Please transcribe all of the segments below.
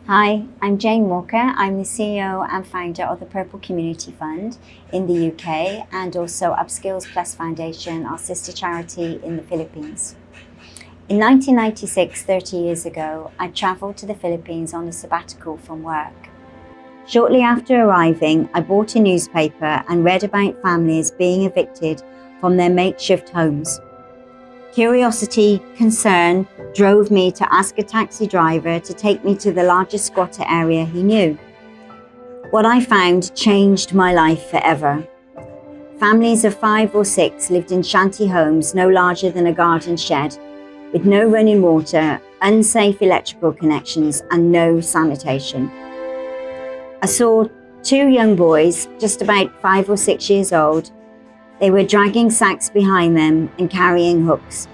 Hi, I'm Jane Walker. I'm the CEO and founder of the Purple Community Fund in the UK and also Upskills Plus Foundation, our sister charity in the Philippines. In 1996, 30 years ago, I travelled to the Philippines on a sabbatical from work. Shortly after arriving, I bought a newspaper and read about families being evicted from their makeshift homes. Curiosity, concern drove me to ask a taxi driver to take me to the largest squatter area he knew. What I found changed my life forever. Families of 5 or 6 lived in shanty homes no larger than a garden shed, with no running water, unsafe electrical connections, and no sanitation. I saw 2 young boys, just about 5 or 6 years old. They were dragging sacks behind them and carrying hooks.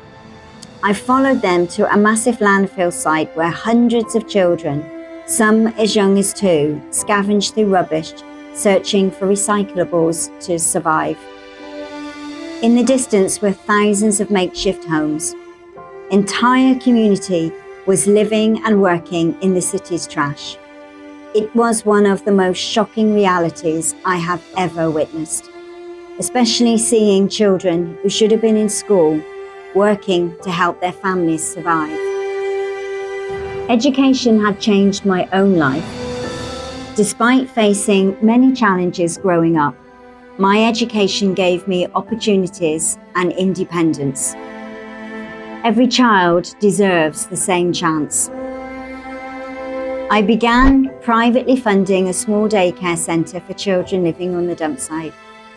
I followed them to a massive landfill site where hundreds of children, some as young as 2, scavenged through rubbish, searching for recyclables to survive. In the distance were thousands of makeshift homes. Entire community was living and working in the city's trash. It was one of the most shocking realities I have ever witnessed, especially seeing children who should have been in school working to help their families survive. Education had changed my own life. Despite facing many challenges growing up, my education gave me opportunities and independence. Every child deserves the same chance. I began privately funding a small daycare centre for children living on the dump site,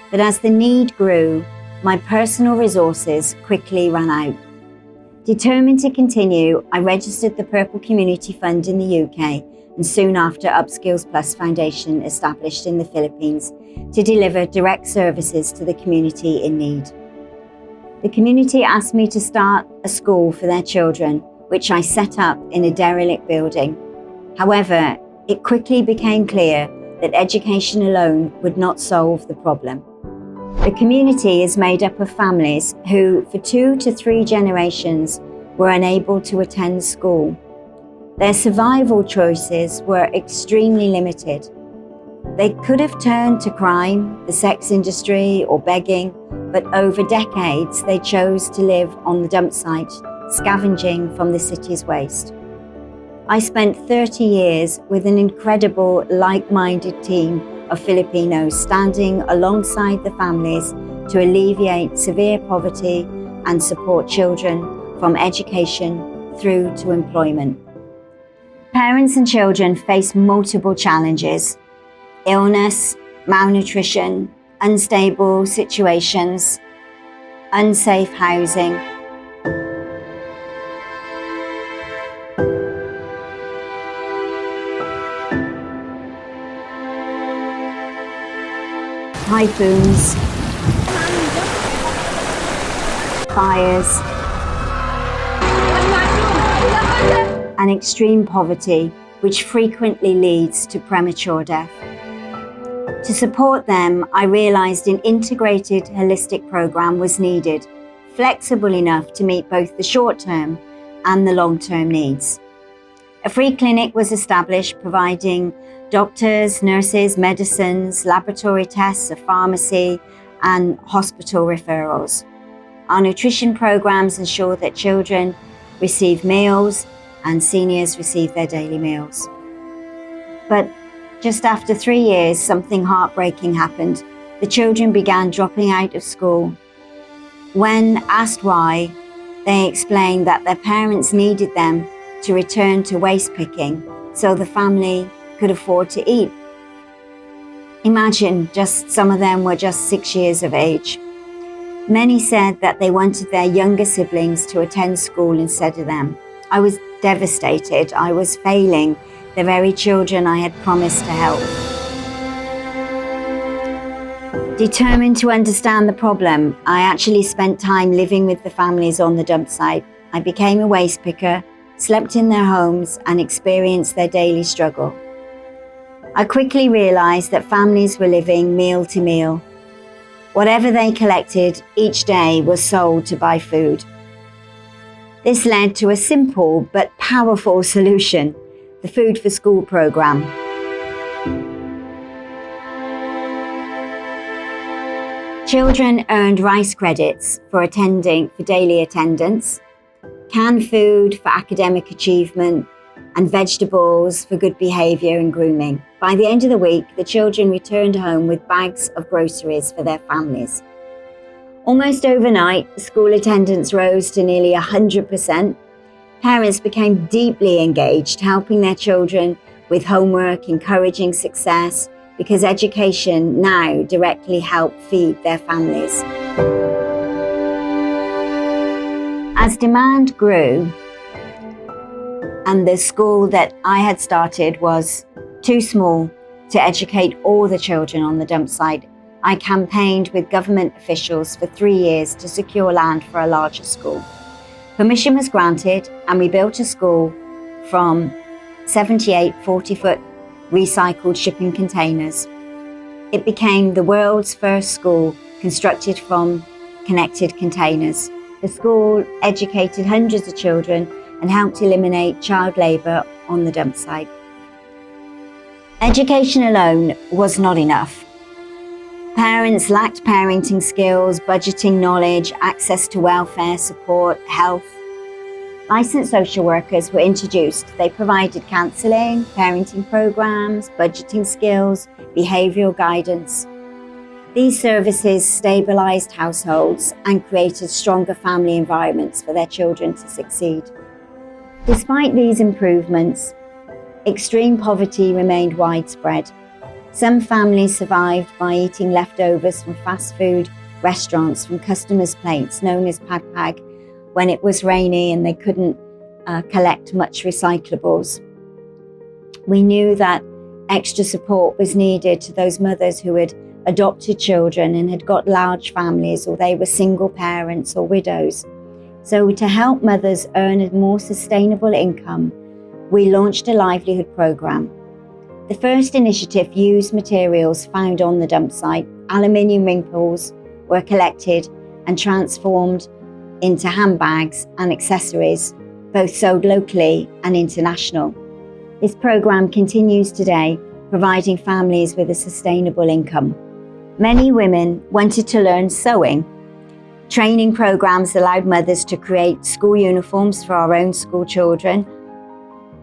but as the need grew, my personal resources quickly ran out. Determined to continue, I registered the Purple Community Fund in the UK and soon after Upskills Plus Foundation established in the Philippines to deliver direct services to the community in need. The community asked me to start a school for their children, which I set up in a derelict building. However, it quickly became clear that education alone would not solve the problem. The community is made up of families who, for 2 to 3 generations, were unable to attend school. Their survival choices were extremely limited. They could have turned to crime, the sex industry, or begging, but over decades they chose to live on the dump site, scavenging from the city's waste. I spent 30 years with an incredible, like-minded team of Filipinos standing alongside the families to alleviate severe poverty and support children from education through to employment. Parents and children face multiple challenges: illness, malnutrition, unstable situations, unsafe housing. Typhoons, fires, and extreme poverty, which frequently leads to premature death. To support them, I realised an integrated, holistic programme was needed, flexible enough to meet both the short-term and the long-term needs. A free clinic was established providing doctors, nurses, medicines, laboratory tests, a pharmacy, and hospital referrals. Our nutrition programs ensure that children receive meals and seniors receive their daily meals. But just after 3 years, something heartbreaking happened. The children began dropping out of school. When asked why, they explained that their parents needed them to return to waste picking so the family could afford to eat. Imagine, just some of them were just 6 years of age. Many said that they wanted their younger siblings to attend school instead of them. I was devastated. I was failing the very children I had promised to help. Determined to understand the problem, I actually spent time living with the families on the dump site. I became a waste picker, slept in their homes, and experienced their daily struggle. I quickly realised that families were living meal to meal. Whatever they collected each day was sold to buy food. This led to a simple but powerful solution. the Food for School programme. Children earned rice credits for daily attendance, canned food for academic achievement, and vegetables for good behaviour and grooming. By the end of the week, the children returned home with bags of groceries for their families. Almost overnight, school attendance rose to nearly 100%. Parents became deeply engaged, helping their children with homework, encouraging success, because education now directly helped feed their families. As demand grew, and the school that I had started was too small to educate all the children on the dump site, I campaigned with government officials for 3 years to secure land for a larger school. Permission was granted, and we built a school from 78 40-foot recycled shipping containers. It became the world's first school constructed from connected containers. The school educated hundreds of children and helped eliminate child labour on the dump site. Education alone was not enough. Parents lacked parenting skills, budgeting knowledge, access to welfare support, health. Licensed social workers were introduced. They provided counselling, parenting programs, budgeting skills, behavioural guidance. These services stabilised households and created stronger family environments for their children to succeed. Despite these improvements, extreme poverty remained widespread. Some families survived by eating leftovers from fast food restaurants from customers' plates, known as pag pag, when it was rainy and they couldn't collect much recyclables. We knew that extra support was needed to those mothers who had adopted children and had got large families, or they were single parents or widows. So to help mothers earn a more sustainable income, we launched a livelihood programme. The first initiative used materials found on the dump site. Aluminium ring pulls were collected and transformed into handbags and accessories, both sold locally and international. This programme continues today, providing families with a sustainable income. Many women wanted to learn sewing. Training programs allowed mothers to create school uniforms for our own school children,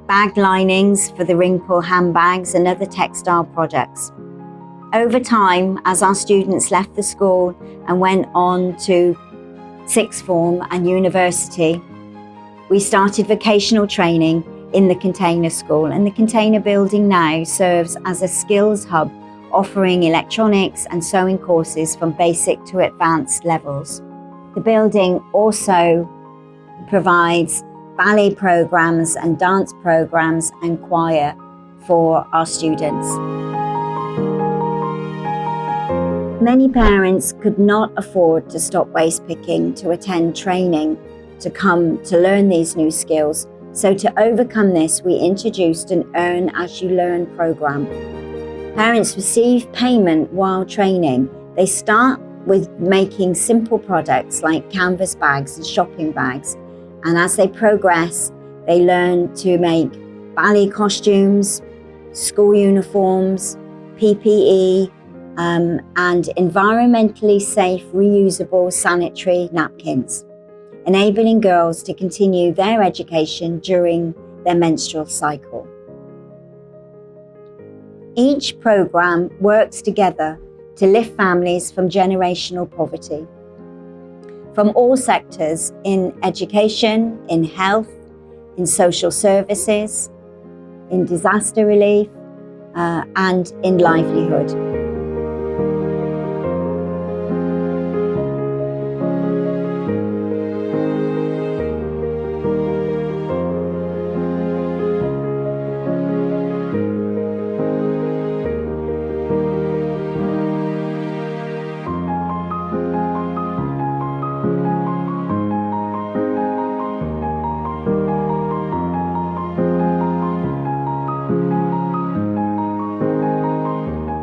bag linings for the ring pull handbags and other textile products. Over time, as our students left the school and went on to sixth form and university, we started vocational training in the container school, and the container building now serves as a skills hub, offering electronics and sewing courses from basic to advanced levels. The building also provides ballet programs and dance programs and choir for our students. Many parents could not afford to stop waste picking to attend training to come to learn these new skills. So to overcome this, we introduced an Earn As You Learn program. Parents receive payment while training. They start with making simple products like canvas bags and shopping bags. And as they progress, they learn to make ballet costumes, school uniforms, PPE, and environmentally safe reusable sanitary napkins, enabling girls to continue their education during their menstrual cycle. Each program works together to lift families from generational poverty, from all sectors in education, in health, in social services, in disaster relief, and in livelihood.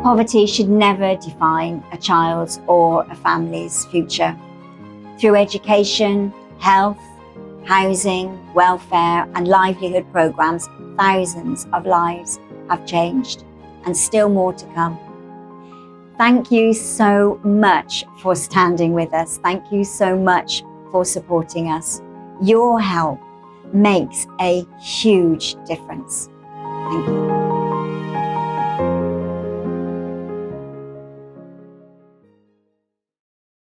Poverty should never define a child's or a family's future. Through education, health, housing, welfare, and livelihood programs, thousands of lives have changed, and still more to come. Thank you so much for standing with us. Thank you so much for supporting us. Your help makes a huge difference. Thank you.